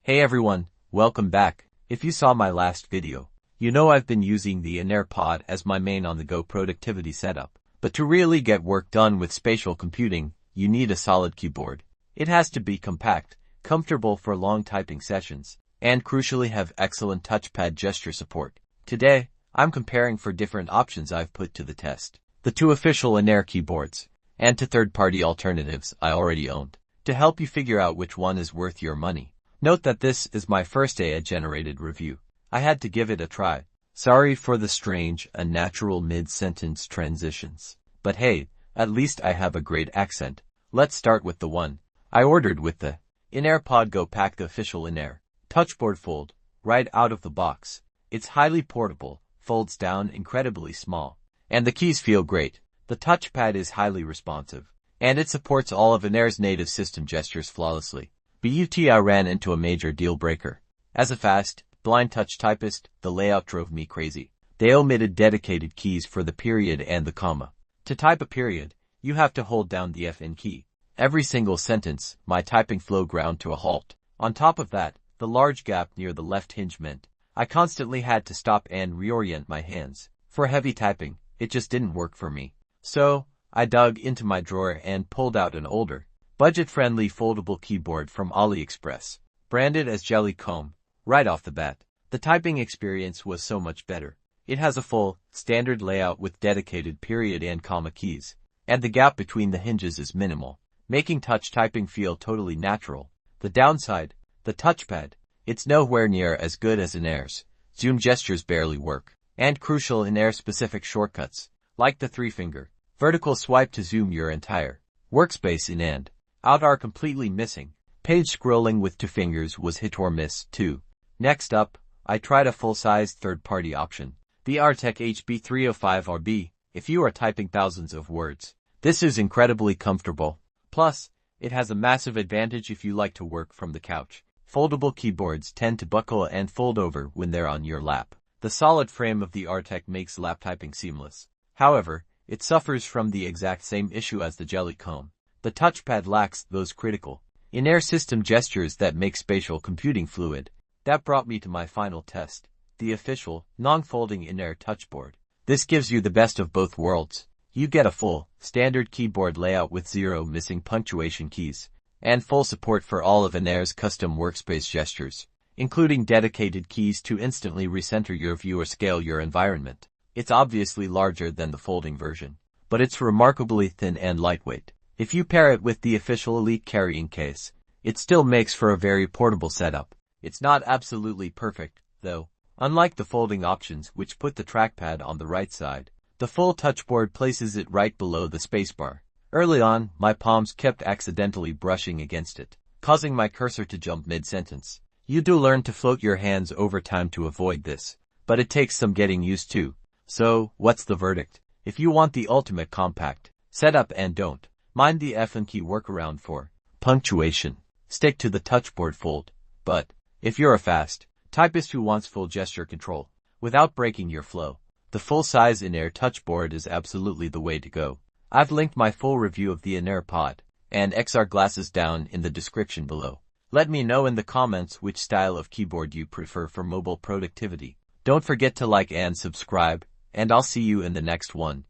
Hey everyone, welcome back. If you saw my last video, you know I've been using the Inair Pod as my main on-the-go productivity setup. But to really get work done with spatial computing, you need a solid keyboard. It has to be compact, comfortable for long typing sessions, and crucially have excellent touchpad gesture support. Today, I'm comparing for different options I've put to the test. The two official Inair keyboards, and to third-party alternatives I already owned, to help you figure out which one is worth your money. Note that this is my first AI-generated review. I had to give it a try. Sorry for the strange, unnatural mid-sentence transitions. But hey, at least I have a great accent. Let's start with the one I ordered with the Inair Pod Go Pack, the official Inair Touchboard Fold, right out of the box. It's highly portable, folds down incredibly small, and the keys feel great. The touchpad is highly responsive, and it supports all of Inair's native system gestures flawlessly. But I ran into a major deal breaker. As a fast, blind touch typist, the layout drove me crazy. They omitted dedicated keys for the period and the comma. To type a period, you have to hold down the FN key. Every single sentence, my typing flow ground to a halt. On top of that, the large gap near the left hinge meant I constantly had to stop and reorient my hands. For heavy typing, it just didn't work for me. So, I dug into my drawer and pulled out an older, budget-friendly foldable keyboard from AliExpress, branded as Jelly Comb. Right off the bat, the typing experience was so much better. It has a full, standard layout with dedicated period and comma keys, and the gap between the hinges is minimal, making touch typing feel totally natural. The downside, the touchpad, it's nowhere near as good as Inair's. Zoom gestures barely work, and crucial Inair-specific shortcuts, like the 3-finger vertical swipe to zoom your entire workspace in and out are completely missing. Page scrolling with 2 fingers was hit or miss, too. Next up, I tried a full-sized third-party option, the Arteck HB305-RB. If you are typing thousands of words, this is incredibly comfortable. Plus, it has a massive advantage if you like to work from the couch. Foldable keyboards tend to buckle and fold over when they're on your lap. The solid frame of the Arteck makes lap typing seamless. However, it suffers from the exact same issue as the Jelly Comb. The touchpad lacks those critical Inair system gestures that make spatial computing fluid. That brought me to my final test, the official, non-folding Inair Touchboard. This gives you the best of both worlds. You get a full, standard keyboard layout with 0 missing punctuation keys, and full support for all of Inair's custom workspace gestures, including dedicated keys to instantly recenter your view or scale your environment. It's obviously larger than the folding version, but it's remarkably thin and lightweight. If you pair it with the official Elite carrying case, it still makes for a very portable setup. It's not absolutely perfect, though. Unlike the folding options which put the trackpad on the right side, the full touchboard places it right below the spacebar. Early on, my palms kept accidentally brushing against it, causing my cursor to jump mid-sentence. You do learn to float your hands over time to avoid this, but it takes some getting used to. So, what's the verdict? If you want the ultimate compact setup and don't mind the FN key workaround for punctuation, stick to the touchboard fold. But if you're a fast typist who wants full gesture control without breaking your flow, the full-size Inair Touchboard is absolutely the way to go. I've linked my full review of the Inair Pod and XR glasses down in the description below. Let me know in the comments which style of keyboard you prefer for mobile productivity. Don't forget to like and subscribe, and I'll see you in the next one.